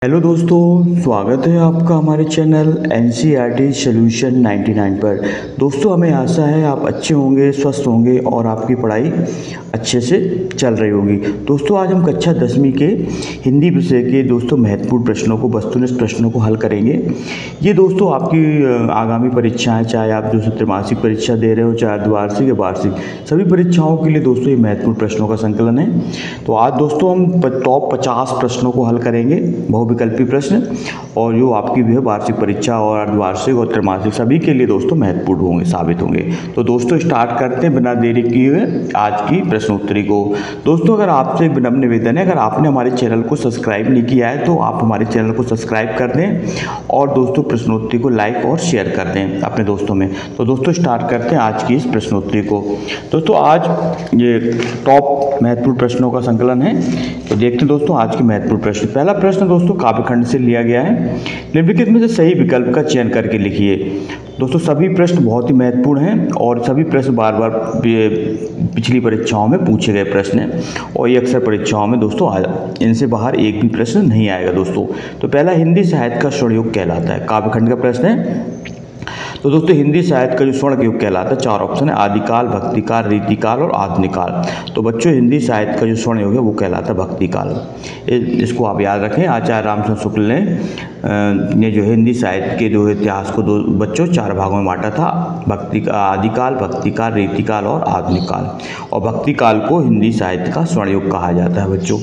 Hello दोस्तों, स्वागत है आपका हमारे चैनल NCERT सॉल्यूशन 99 पर। दोस्तों, हमें आशा है आप अच्छे होंगे, स्वस्थ होंगे और आपकी पढ़ाई अच्छे से चल रही होगी। दोस्तों, आज हम कक्षा 10वीं के हिंदी विषय के दोस्तों महत्वपूर्ण प्रश्नों को, वस्तुनिष्ठ प्रश्नों को हल करेंगे। ये दोस्तों आपकी आगामी परीक्षाएं, चाहे आप जो त्रैमासिक परीक्षा दे रहे हो, चाहे द्विवार्षिक या वार्षिक, सभी परीक्षाओं के लिए दोस्तों ये महत्वपूर्ण प्रश्नों का संकलन है। तो आज दोस्तों हम टॉप 50 प्रश्नों को हल करेंगे, बहुविकल्पी प्रश्न, और जो आपकी भी है वार्षिक परीक्षा और अर्धवार्षिक और त्रैमासिक सभी के लिए दोस्तों महत्वपूर्ण होंगे, साबित होंगे। तो दोस्तों स्टार्ट करते हैं बिना देरी किए हुए आज की प्रश्नोत्तरी को। दोस्तों, अगर आपसे एक विनम्र निवेदन है, अगर आपने हमारे चैनल को सब्सक्राइब नहीं किया है तो आप हमारे चैनल को सब्सक्राइब कर दें और दोस्तों प्रश्नोत्तरी को लाइक और शेयर कर दें अपने दोस्तों में। तो दोस्तों स्टार्ट करते हैं आज की इस प्रश्नोत्तरी को। दोस्तों आज ये टॉप महत्वपूर्ण प्रश्नों का संकलन है, तो देखते हैं दोस्तों आज के महत्वपूर्ण प्रश्न। पहला प्रश्न दोस्तों काव्यखंड से लिया गया है। निम्नलिखित में से सही विकल्प का चयन करके लिखिए। दोस्तों सभी प्रश्न बहुत ही महत्वपूर्ण हैं और सभी प्रश्न बार बार पिछली परीक्षाओं में पूछे गए प्रश्न हैं और ये अक्सर परीक्षाओं में दोस्तों इनसे बाहर एक भी प्रश्न नहीं आएगा दोस्तों। तो पहला हिंदी साहित्य का स्वर्ण युग कहलाता है, काव्यखंड का प्रश्न है। तो दोस्तों हिंदी साहित्य का जो स्वर्ण युग कहलाता है, चार ऑप्शन है, आदिकाल, भक्तिकाल, रीतिकाल और आधुनिक काल। तो बच्चों हिंदी साहित्य का जो स्वर्ण युग है वो कहलाता है भक्तिकाल। इसको आप याद रखें। आचार्य रामचंद्र शुक्ल ने जो हिंदी साहित्य के जो इतिहास को बच्चों चार भागों में बांटा था, आदिकाल, भक्तिकाल, रीतिकाल और आधुनिक काल। और भक्तिकाल को हिंदी साहित्य का स्वर्ण युग कहा जाता है बच्चों।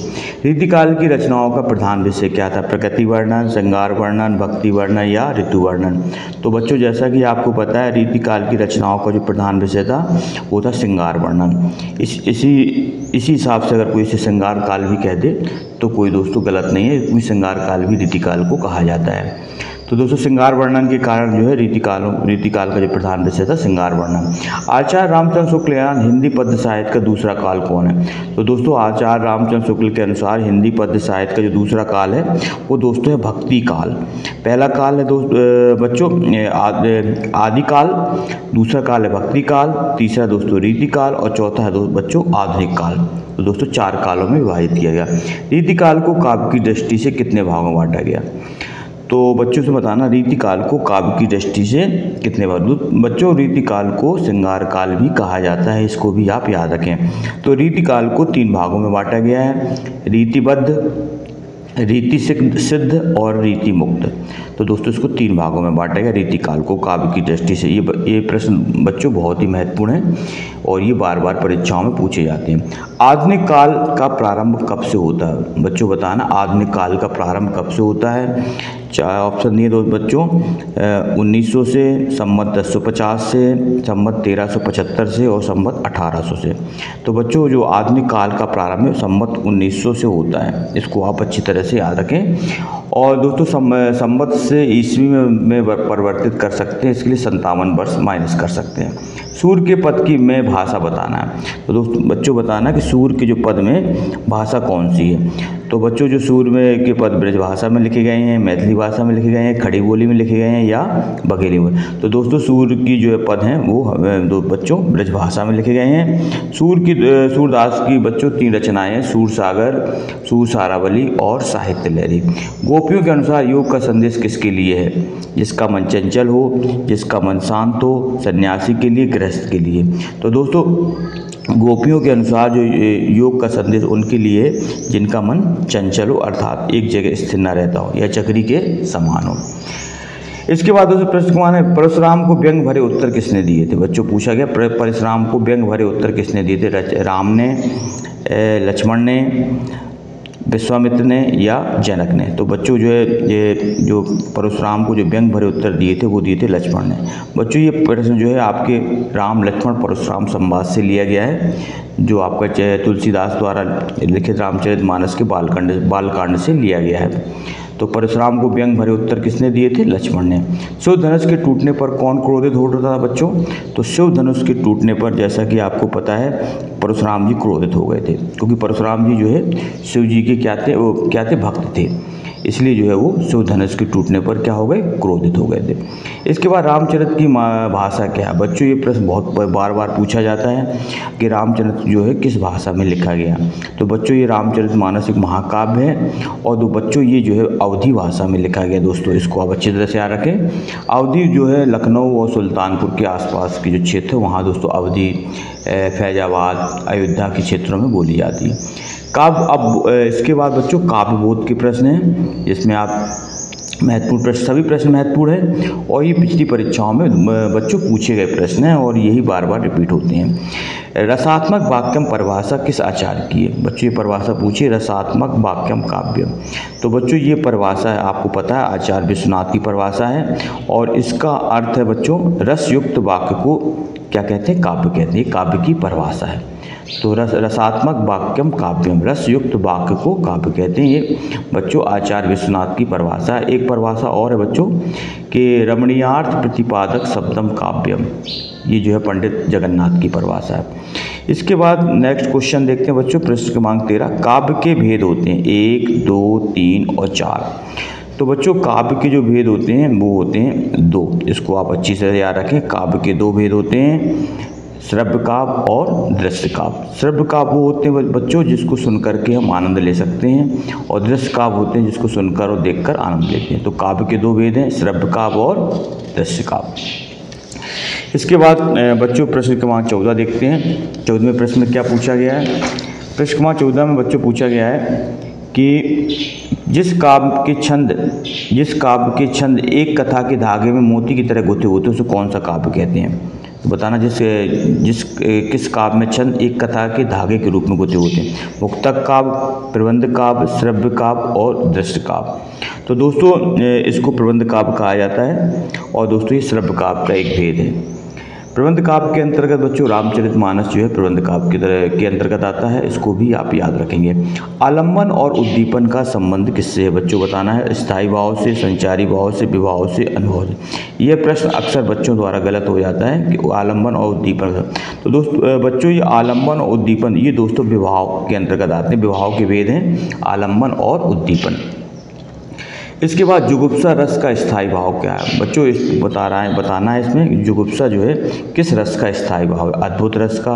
रीतिकाल की रचनाओं का प्रधान विषय क्या था? प्रकृति वर्णन, श्रृंगार वर्णन, भक्ति वर्णन या ऋतु वर्णन। तो बच्चों जैसा कि आपको पता है रीतिकाल की रचनाओं का जो प्रधान विषय था वो था श्रृंगार वर्णन। इसी हिसाब से अगर कोई इसे श्रृंगार काल भी कह दे तो कोई दोस्तों गलत नहीं है, श्रृंगार काल भी रीतिकाल को कहा जाता है। तो दोस्तों श्रृंगार वर्णन के कारण जो है रीतिकाल का जो प्रधान विषय था श्रृंगार वर्णन। आचार्य रामचंद्र शुक्ल हिंदी पद्य साहित्य का दूसरा काल कौन है? तो दोस्तों आचार्य रामचंद्र शुक्ल के अनुसार हिंदी पद्य साहित्य का जो दूसरा काल है वो दोस्तों है भक्ति काल। पहला काल है बच्चों आदिकाल, दूसरा काल है भक्ति काल, तीसरा दोस्तों रीतिकाल और चौथा है बच्चों आधुनिक काल। तो दोस्तों चार कालों में विभाजित किया गया। रीतिकाल को काव्य की दृष्टि से कितने भागों में बांटा गया? तो बच्चों से बताना रीतिकाल को काव्य की दृष्टि से कितने भाग? बच्चों रीतिकाल को श्रृंगार काल भी कहा जाता है, इसको भी आप याद रखें। तो रीतिकाल को तीन भागों में बांटा गया है, रीतिबद्ध, रीति सिद्ध और रीति मुक्त। तो दोस्तों इसको तीन भागों में बांटा गया रीतिकाल को काव्य की दृष्टि से। ये प्रश्न बच्चों बहुत ही महत्वपूर्ण है और ये बार बार परीक्षाओं में पूछे जाते हैं। आधुनिक काल का प्रारंभ कब से होता है? बच्चों बताना आधुनिक काल का प्रारंभ कब से होता है? चार ऑप्शन दिए दो बच्चों, 1900 से, संवत 1050 से, संवत 1375 से और संवत 1800 से। तो बच्चों जो आधुनिक काल का प्रारंभ है संवत 1900 से होता है, इसको आप अच्छी तरह से याद रखें। और दोस्तों संवत से ईस्वी में परिवर्तित कर सकते हैं, इसके लिए 57 वर्ष माइनस कर सकते हैं। सूर्य के पद की में भाषा बताना है। तो दोस्तों बच्चों बताना कि सूर्य के जो पद में भाषा कौन सी है? तो बच्चों जो सूर्य में के पद ब्रज भाषा में लिखे गए हैं, मैथिली भाषा में लिखे गए हैं, खड़ी बोली में लिखे गए हैं या बघेली में। तो दोस्तों सूर्य की जो पद हैं वो बच्चों ब्रज भाषा में लिखे गए हैं। सूरदास की बच्चों तीन रचनाएं हैं, सूरसागर, सूरसारावली और साहित्य लहरी। गोपियों के अनुसार योग का संदेश किसके लिए है? जिसका मन चंचल हो, जिसका मन शांत हो, सन्यासी के लिए, गृहस्थ के लिए। तो दोस्तों गोपियों के अनुसार जो योग का संदेश उनके लिए जिनका मन चंचल हो, अर्थात एक जगह स्थिर न रहता हो या चक्री के समान हो। इसके बाद दोस्तों प्रश्न कौन है? परशुराम को व्यंग भरे उत्तर किसने दिए थे? बच्चों पूछा गया परशुराम को व्यंग भरे उत्तर किसने दिए थे? राम ने, लक्ष्मण ने, विश्वामित्र ने या जनक ने। तो बच्चों जो है ये जो परशुराम को जो व्यंग भरे उत्तर दिए थे वो दिए थे लक्ष्मण ने। बच्चों ये प्रश्न जो है आपके राम लक्ष्मण परशुराम संवाद से लिया गया है, जो आपका तुलसीदास द्वारा लिखित रामचरितमानस के बालकांड से लिया गया है। तो परशुराम को व्यंग भरे उत्तर किसने दिए थे? लक्ष्मण ने। शिव धनुष के टूटने पर कौन क्रोधित हो रहा था बच्चों? तो शिव धनुष के टूटने पर जैसा कि आपको पता है परशुराम जी क्रोधित हो गए थे, क्योंकि परशुराम जी जो है शिव जी के क्या थे? वो क्या थे? भक्त थे। इसलिए जो है वो शिव धनुष के टूटने पर क्या हो गए, क्रोधित हो गए थे। इसके बाद रामचरित की भाषा क्या है। बच्चों ये प्रश्न बहुत बार बार पूछा जाता है कि रामचरित जो है किस भाषा में लिखा गया। तो बच्चों ये रामचरितमानस एक महाकाव्य है और बच्चों ये जो है अवधी भाषा में लिखा गया। दोस्तों इसको आप अच्छी तरह से याद रखें। अवधी जो है लखनऊ और सुल्तानपुर के आसपास के जो क्षेत्र है वहाँ दोस्तों अवधी, फैजाबाद, अयोध्या के क्षेत्रों में बोली जाती है। काव्य, अब इसके बाद बच्चों काव्यबोध के प्रश्न हैं, जिसमें आप महत्वपूर्ण प्रश्न, सभी प्रश्न महत्वपूर्ण हैं और ये पिछली परीक्षाओं में बच्चों पूछे गए प्रश्न हैं और यही बार बार रिपीट होते हैं। रसात्मक वाक्यम परिभाषा किस आचार्य की है। बच्चों ये परिभाषा पूछिए, रसात्मक वाक्यम काव्यम। तो बच्चों ये परिभाषा है, आपको पता है आचार्य विश्वनाथ की परिभाषा है और इसका अर्थ है बच्चों रसयुक्त वाक्य को क्या कहते हैं, काव्य कहते हैं। काव्य की परिभाषा है। तो रसात्मक वाक्यम काव्यम, रसयुक्त वाक्य को काव्य कहते हैं। ये बच्चों आचार्य विश्वनाथ की परिभाषा है। एक परिभाषा और है बच्चों कि रमणीयार्थ प्रतिपादक शब्दम काव्यम, ये जो है पंडित जगन्नाथ की परिभाषा है। इसके बाद नेक्स्ट क्वेश्चन देखते हैं बच्चों, प्रश्न क्रमांक 13। काव्य के भेद होते हैं 1, 2, 3 और 4। तो बच्चों काव्य के जो भेद होते हैं वो होते हैं 2। इसको आप अच्छी से याद रखें। काव्य के 2 भेद होते हैं, श्रव्य काव्य और दृश्य काव्य। श्रव्य काव्य वो होते हैं बच्चों जिसको सुनकर के हम आनंद ले सकते हैं और दृश्य काव्य होते हैं जिसको सुनकर और देखकर आनंद लेते हैं। तो काव्य के 2 भेद हैं, श्रव्य काव्य और दृश्य काव्य। इसके बाद बच्चों प्रश्न क्रमांक 14 देखते हैं। 14वें प्रश्न में क्या पूछा गया है। प्रश्न क्रमांक 14 में बच्चों पूछा गया है कि जिस काव्य के छंद एक कथा के धागे में मोती की तरह गुथे होते हैं उसे कौन सा काव्य कहते हैं। तो बताना किस काव्य में छंद एक कथा के धागे के रूप में गुथे होते हैं। मुक्तक काव्य, प्रबंध काव्य, श्रव्य काव्य और दृश्य काव्य। तो दोस्तों इसको प्रबंध काव्य कहा जाता है और दोस्तों ये श्रव्य काव्य का एक भेद है। प्रबंध काव्य के अंतर्गत बच्चों रामचरितमानस जो है प्रबंध काव्य के अंतर्गत आता है। इसको भी आप याद रखेंगे। आलम्बन और उद्दीपन का संबंध किससे है बच्चों बताना है। स्थायी भाव से, संचारी भाव से, विभाव से, अनुभव से। यह प्रश्न अक्सर बच्चों द्वारा गलत हो जाता है कि आलम्बन और उद्दीपन। तो दोस्तों बच्चों ये आलम्बन और उद्दीपन ये दोस्तों विभाव के अंतर्गत आते हैं। विभाव के भेद हैं आलम्बन और उद्दीपन। इसके बाद जुगुप्सा रस का स्थायी भाव क्या है बच्चों, इस बताना है इसमें जुगुप्सा जो है किस रस का स्थायी भाव है। अद्भुत रस का,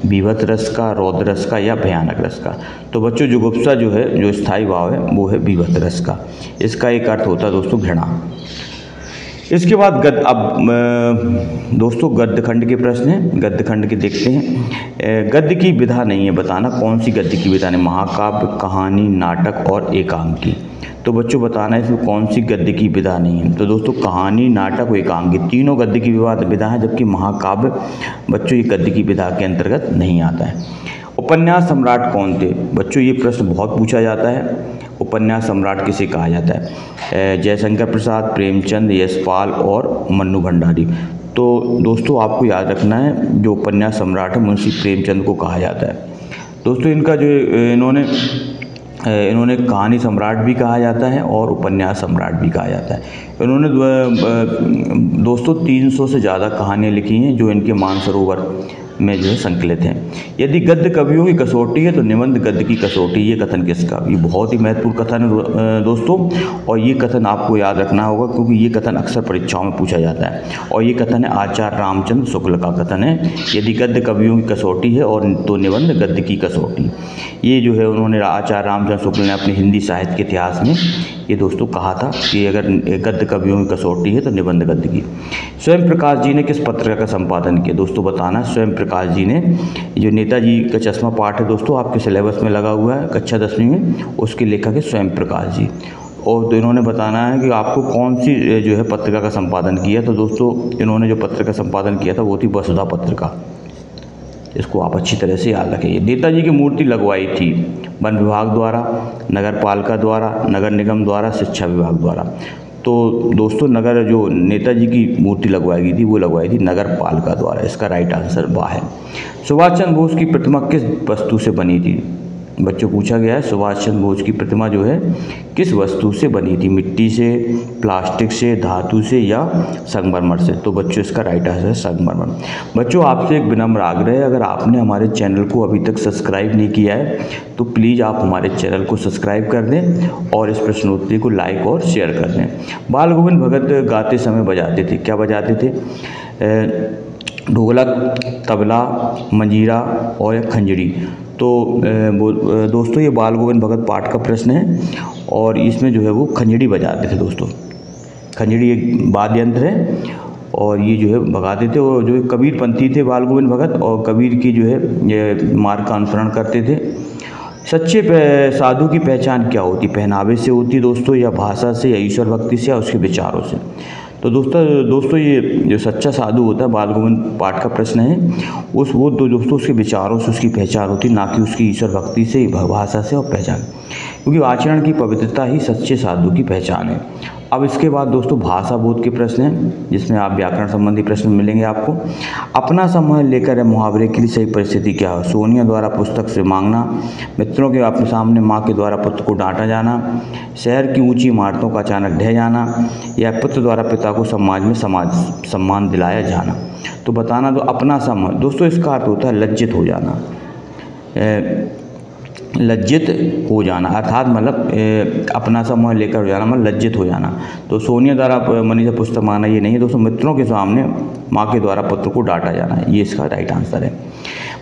विभत रस का, रौद्र रस का या भयानक रस का। तो बच्चों जुगुप्सा जो है जो स्थायी भाव है वो है विभत रस का। इसका एक अर्थ होता है दोस्तों घृणा। इसके बाद दोस्तों गद्य खंड के प्रश्न हैं। गद्य खंड के देखते हैं। गद्य की विधा नहीं है, बताना कौन सी गद्य की विधा नहीं। महाकाव्य, कहानी, नाटक और एकांकी। तो बच्चों बताना है इसमें कौन सी गद्य की विधा नहीं है। तो दोस्तों कहानी, नाटक और एकांकी तीनों गद्य की विधा है, जबकि महाकाव्य बच्चों ये गद्य की विधा के अंतर्गत नहीं आता है। उपन्यास सम्राट कौन थे बच्चों, ये प्रश्न बहुत पूछा जाता है। उपन्यास सम्राट किसे कहा जाता है। जयशंकर प्रसाद, प्रेमचंद, यशपाल और मन्नू भंडारी। तो दोस्तों आपको याद रखना है जो उपन्यास सम्राट है मुंशी प्रेमचंद को कहा जाता है। दोस्तों इनका जो इन्होंने कहानी सम्राट भी कहा जाता है और उपन्यास सम्राट भी कहा जाता है। इन्होंने दोस्तों 300 से ज़्यादा कहानियाँ लिखी हैं जो इनके मानसरोवर में जो है संकलित हैं। यदि गद्य कवियों की कसौटी है तो निबंध गद्य की कसौटी, ये कथन किसका। ये बहुत ही महत्वपूर्ण कथन है दोस्तों और ये कथन आपको याद रखना होगा क्योंकि ये कथन अक्सर परीक्षाओं में पूछा जाता है और ये कथन है आचार्य रामचंद्र शुक्ल का कथन है। यदि गद्य कवियों की कसौटी है और तो निबंध गद्य की कसौटी। ये जो है उन्होंने आचार्य रामचंद्र शुक्ल ने अपने हिंदी साहित्य के इतिहास में ये दोस्तों कहा था कि अगर गद्य कवियों की कसौटी है तो निबंध गद्य की। स्वयं प्रकाश जी ने किस पत्रिका का संपादन किया दोस्तों बताना। स्वयं प्रकाश जी ने जो नेताजी का चश्मा पाठ है दोस्तों आपके सिलेबस में लगा हुआ है कक्षा 10वीं में, उसके लेखक है स्वयं प्रकाश जी। और तो इन्होंने बताना है कि आपको कौन सी जो है पत्रिका का संपादन किया। तो दोस्तों इन्होंने जो पत्रिका संपादन किया था वो थी वसुधा पत्रिका। इसको आप अच्छी तरह से याद रखिए। नेताजी की मूर्ति लगवाई थी वन विभाग द्वारा, नगर पालिका द्वारा, नगर निगम द्वारा, शिक्षा विभाग द्वारा। तो दोस्तों जो नेताजी की मूर्ति लगवाई गई थी वो लगवाई थी नगर पालिका द्वारा। इसका राइट आंसर वाह है। सुभाष चंद्र बोस की प्रतिमा किस वस्तु से बनी थी। बच्चों पूछा गया है सुभाष चंद्र बोस की प्रतिमा जो है किस वस्तु से बनी थी, मिट्टी से, प्लास्टिक से, धातु से या संगमरमर से। तो बच्चों इसका राइट आंसर है संगमरमर। बच्चों आपसे एक विनम्र आग्रह है, अगर आपने हमारे चैनल को अभी तक सब्सक्राइब नहीं किया है तो प्लीज़ आप हमारे चैनल को सब्सक्राइब कर दें और इस प्रश्नोत्तरी को लाइक और शेयर कर दें। बाल गोविंद भगत गाते समय बजाते थे, क्या बजाते थे? ढोलक, तबला, मंजीरा और या खंजरी। तो दोस्तों ये बाल गोविंद भगत पाठ का प्रश्न है और इसमें जो है वो खंजरी बजाते थे दोस्तों। खंजरी एक वाद्य यंत्र है और ये जो है भगाते थे। और जो कबीरपंथी थे बाल गोविंद भगत और कबीर की जो है ये मार्ग का अनुसरण करते थे। सच्चे साधु की पहचान क्या होती? पहनावे से होती दोस्तों, या भाषा से, या ईश्वर भक्ति से, या उसके विचारों से? तो दोस्तों ये जो सच्चा साधु होता है, बाल गोविंद पाठ का प्रश्न है, वो तो दोस्तों उसके विचारों से उसकी पहचान होती, ना कि उसकी ईश्वर भक्ति से, भाषा से और पहचान, क्योंकि आचरण की पवित्रता ही सच्चे साधु की पहचान है। अब इसके बाद दोस्तों भाषा बोध के प्रश्न हैं, जिसमें आप व्याकरण संबंधी प्रश्न मिलेंगे आपको। अपना समय लेकर है मुहावरे के लिए सही परिस्थिति क्या है? सोनिया द्वारा पुस्तक से मांगना, मित्रों के अपने सामने माँ के द्वारा पुत्र को डांटा जाना, शहर की ऊंची इमारतों का अचानक ढह जाना, या पुत्र द्वारा पिता को समाज में सम्मान दिलाया जाना। तो बताना, तो अपना समय दोस्तों इसका अर्थ होता है लज्जित हो जाना, लज्जित हो जाना, अर्थात मतलब अपना सा मोह लेकर हो जाना, मतलब लज्जित हो जाना। तो सोनिया द्वारा मनी से पुस्तक मांगना ये नहीं है दोस्तों, मित्रों के सामने माँ के द्वारा पुत्र को डांटा जाना, ये इसका राइट आंसर है।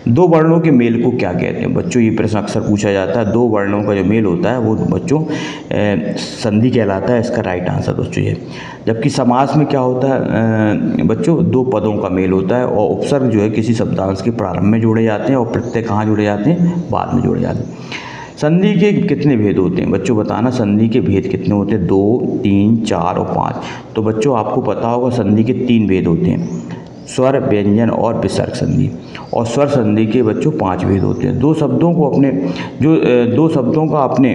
दो वर्णों के मेल को क्या कहते हैं? बच्चों ये प्रश्न अक्सर पूछा जाता है। दो वर्णों का जो मेल होता है वो बच्चों संधि कहलाता है, इसका राइट आंसर दोस्तों ये। जबकि समास में क्या होता है बच्चों? दो पदों का मेल होता है और उपसर्ग जो है किसी शब्दांश के प्रारंभ में जोड़े जाते हैं और प्रत्यय कहाँ जोड़े जाते हैं? बाद में जोड़े जाते हैं। संधि के कितने भेद होते हैं? बच्चों बताना, संधि के भेद कितने होते हैं? 2, 3, 4 और 5। तो बच्चों आपको पता होगा संधि के 3 भेद होते हैं, स्वर, व्यंजन और विसर्ग संधि। और स्वर संधि के बच्चों 5 भेद होते हैं। दो शब्दों का अपने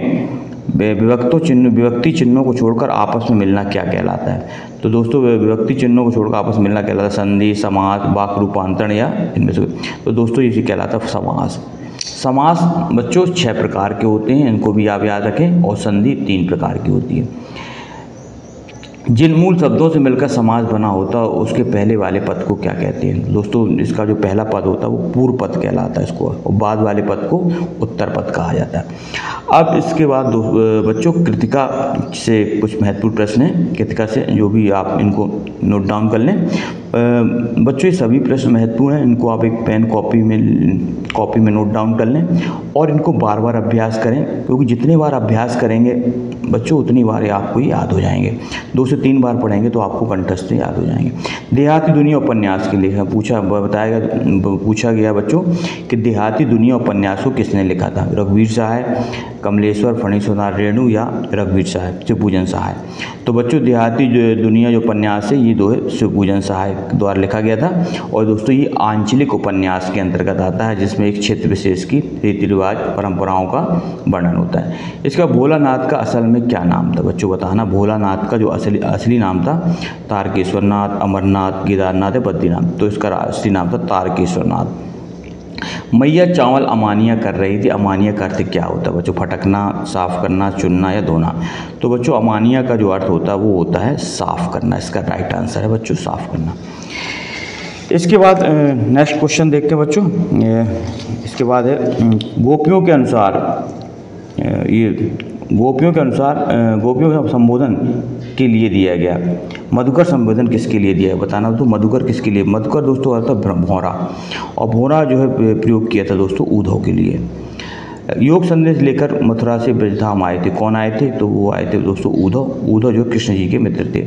विभक्ति चिन्हों को छोड़कर आपस में मिलना क्या कहलाता है? तो दोस्तों विभक्ति चिन्हों को छोड़कर आपस में मिलना कहलाता है संधि, समास, वाक्य रूपांतरण या इनमें से। तो दोस्तों इसी कहलाता है समास। समास बच्चों 6 प्रकार के होते हैं, इनको भी आप याद रखें। और संधि 3 प्रकार की होती है। जिन मूल शब्दों से मिलकर समास बना होता है उसके पहले वाले पद को क्या कहते हैं? दोस्तों इसका जो पहला पद होता है वो पूर्व पद कहलाता है इसको, और बाद वाले पद को उत्तर पद कहा जाता है। अब इसके बाद बच्चों कृतिका से कुछ महत्वपूर्ण प्रश्न हैं, कृतिका से जो भी आप इनको नोट डाउन कर लें। बच्चों ये सभी प्रश्न महत्वपूर्ण हैं, इनको आप एक पेन कॉपी में नोट डाउन कर लें और इनको बार बार अभ्यास करें, क्योंकि जितने बार अभ्यास करेंगे बच्चों उतनी बार आपको याद हो जाएंगे। 2 से 3 बार पढ़ेंगे तो आपको कंठस्थ याद हो जाएंगे। देहाती दुनिया उपन्यास के लेखक पूछा गया बच्चों कि देहाती दुनिया उपन्यास को किसने लिखा था? रघुवीर सहाय, कमलेश्वर, फणीश्वरनाथ रेणु या रघुवीर सहाय, शिवपूजन सहाय। तो बच्चों देहाती दुनिया जो उपन्यास है ये दो है शिवपूजन सहाय द्वारा लिखा गया था। और दोस्तों ये आंचलिक उपन्यास के अंतर्गत आता है, जिसमें एक क्षेत्र विशेष की रीति रिवाज परंपराओं का वर्णन होता है। इसका भोलानाथ का असल में क्या नाम था? बच्चों बताना, भोलानाथ का जो असली नाम था तारकेश्वरनाथ, अमरनाथ, केदारनाथ या बद्रीनाथ। तो इसका असली नाम था तारकेश्वरनाथ। मैया चावल अमानिया कर रही थी, अमानिया का अर्थ क्या होता है बच्चों? फटकना, साफ करना, चुनना या धोना। तो बच्चों अमानिया का जो अर्थ होता है वो होता है साफ करना, इसका राइट आंसर है बच्चों साफ करना। इसके बाद नेक्स्ट क्वेश्चन देखते हैं बच्चों। इसके बाद है गोपियों के संबोधन के लिए दिया गया मधुकर संबोधन किसके लिए दिया है? बताना तो मधुकर किसके लिए? मधुकर दोस्तों अर्थ भौरा, और भौरा जो है प्रयोग किया था दोस्तों उद्धव के लिए। योग संदेश लेकर मथुरा से ब्रजधाम आए थे, कौन आए थे? तो वो आए थे दोस्तों उद्धव जो कृष्ण जी के मित्र थे।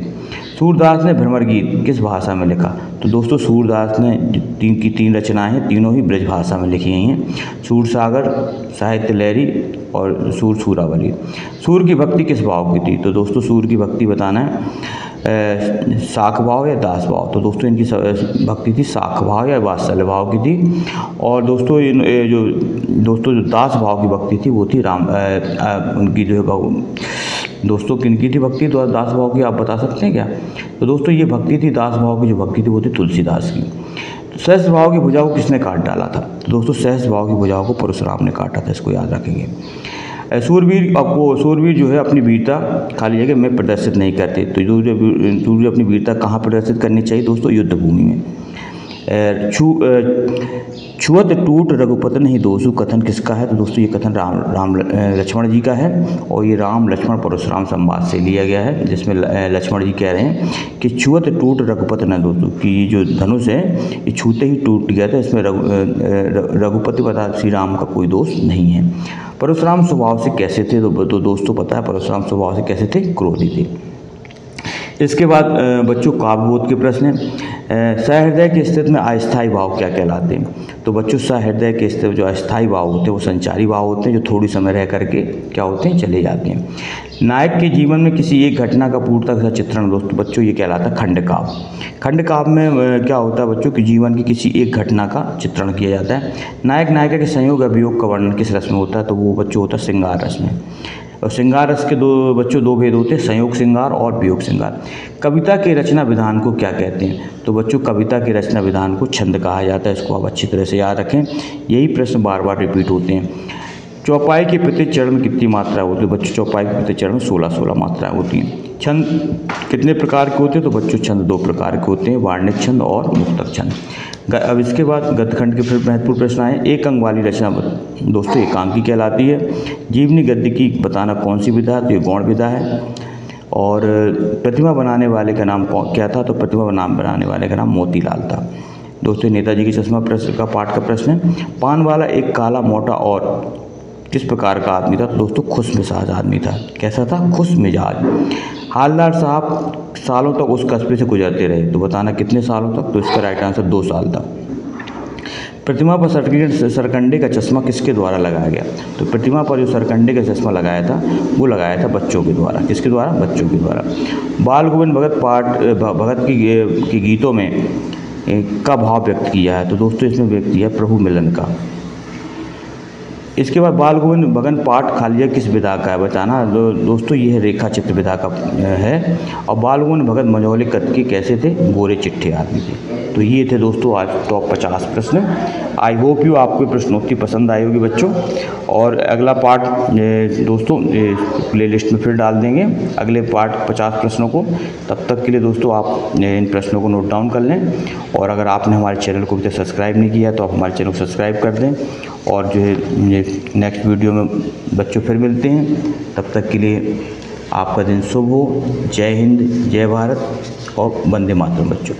सूरदास ने भ्रमर गीत किस भाषा में लिखा? तो दोस्तों सूरदास ने 3 रचनाएं हैं, तीनों ही ब्रज भाषा में लिखी गई हैं, सूरसागर, साहित्य लहरी और सूरावली। सूर की भक्ति किस भाव की थी? तो दोस्तों सूर की भक्ति बताना है शाख भाव या दास भाव। तो दोस्तों इनकी भक्ति थी शाख भाव या वात्सल्य भाव की थी। और दोस्तों जो दास भाव की भक्ति थी वो थी उनकी जो है दोस्तों किनकी थी भक्ति? तो दास भाव की आप बता सकते हैं क्या? तो दोस्तों ये भक्ति थी दास भाव की, जो भक्ति थी वो थी तुलसीदास की। सहस्त्रभाव की भुजा को किसने काट डाला था? तो दोस्तों सहस्त्रभाव की भुजा को परशुराम ने काटा था, इसको याद रखेंगे। सूरवीर जो है अपनी वीरता खाली जगह में प्रदर्शित नहीं करते, तो सूरवीर अपनी वीरता कहाँ प्रदर्शित करनी चाहिए दोस्तों? युद्ध भूमि में। छुअत टूट रघुपति नहीं दोषु कथन किसका है? तो दोस्तों ये कथन राम लक्ष्मण जी का है, और ये राम लक्ष्मण परशुराम संवाद से लिया गया है, जिसमें लक्ष्मण जी कह रहे हैं कि छुअत टूट रघुपति न दोषु, कि ये जो धनुष है ये छूते ही टूट गया था, इसमें रघुपति बता श्री राम का कोई दोष नहीं है। परशुराम स्वभाव से कैसे थे? तो दोस्तों पता है परशुराम स्वभाव से कैसे थे? क्रोधी थे। इसके बाद बच्चों काव्यबोध के प्रश्न हैं। सहृदय की स्थिति में अस्थायी भाव क्या कहलाते हैं? तो बच्चों सहृदय के स्थिति जो अस्थायी भाव होते हैं वो संचारी भाव होते हैं, जो थोड़ी समय रह करके क्या होते हैं? चले जाते हैं। नायक के जीवन में किसी एक घटना का पूर्णतः सा चित्रण दोस्तों बच्चों ये कहलाता है खंड काव्य। खंड काव्य में क्या होता है बच्चों कि जीवन की किसी एक घटना का चित्रण किया जाता है। नायक नायिका के संयोग अभियोग का वर्णन किस रस में होता है? तो वो बच्चों होता है श्रृंगार रस में। और श्रृंगार रस के दो भेद होते हैं, संयोग श्रृंगार और वियोग श्रृंगार। कविता के रचना विधान को क्या कहते हैं? तो बच्चों कविता के रचना विधान को छंद कहा जाता है, इसको आप अच्छी तरह से याद रखें, यही प्रश्न बार बार रिपीट होते हैं। चौपाई के प्रत्येक चरण में कितनी मात्रा होती है? बच्चों चौपाई के प्रत्येक चरण में 16 मात्राएं होती हैं। छंद कितने प्रकार के होते हैं? तो बच्चों छंद 2 प्रकार के होते हैं, वार्णिक छंद और मुक्तक छंद। अब इसके बाद गद्यखंड के फिर महत्वपूर्ण प्रश्न आए। एक अंग वाली रचना दोस्तों एकांकी कहलाती है। जीवनी गद्य की बताना कौन सी विधा है? तो ये गौण विधा है। और प्रतिमा बनाने वाले का नाम क्या था? तो प्रतिमा बनाने वाले का नाम मोतीलाल था। दोस्तों नेताजी की चश्मा प्रश्न का पाठ का प्रश्न है। पान वाला एक काला मोटा और किस प्रकार का आदमी था? तो दोस्तों खुश मिजाज आदमी था। कैसा था? खुश मिजाज। हालदार साहब सालों तक उस कस्बे से गुजरते रहे, तो बताना कितने सालों तक? तो इसका राइट आंसर 2 साल था। प्रतिमा पर सरकंडे का चश्मा किसके द्वारा लगाया गया? तो प्रतिमा पर जो सरकंडे का चश्मा लगाया था वो लगाया था बच्चों के द्वारा। किसके द्वारा? बच्चों के द्वारा। बाल गोविंद भगत की गीतों में का भाव व्यक्त किया है? तो दोस्तों इसमें व्यक्त किया प्रभु मिलन का। इसके बाद बाल गोविंद भगन पाठ खालिया किस विधा का है? बताना दोस्तों ये रेखा चित्र विधा का है। और बाल गोविंद भगत मंझौले कद के कैसे थे? गोरे चिट्ठे आदमी थे। तो ये थे दोस्तों आज टॉप 50 प्रश्न। आई होप यू आपको प्रश्नोत्तरी पसंद आई होगी बच्चों। और अगला पार्ट दोस्तों प्लेलिस्ट में फिर डाल देंगे अगले पार्ट 50 प्रश्नों को। तब तक के लिए दोस्तों आप इन प्रश्नों को नोट डाउन कर लें, और अगर आपने हमारे चैनल को अभी तक सब्सक्राइब नहीं किया तो आप हमारे चैनल को सब्सक्राइब कर दें। और जो है नेक्स्ट वीडियो में बच्चों फिर मिलते हैं, तब तक के लिए आपका दिन शुभ हो। जय हिंद, जय भारत और वंदे मातरम बच्चों।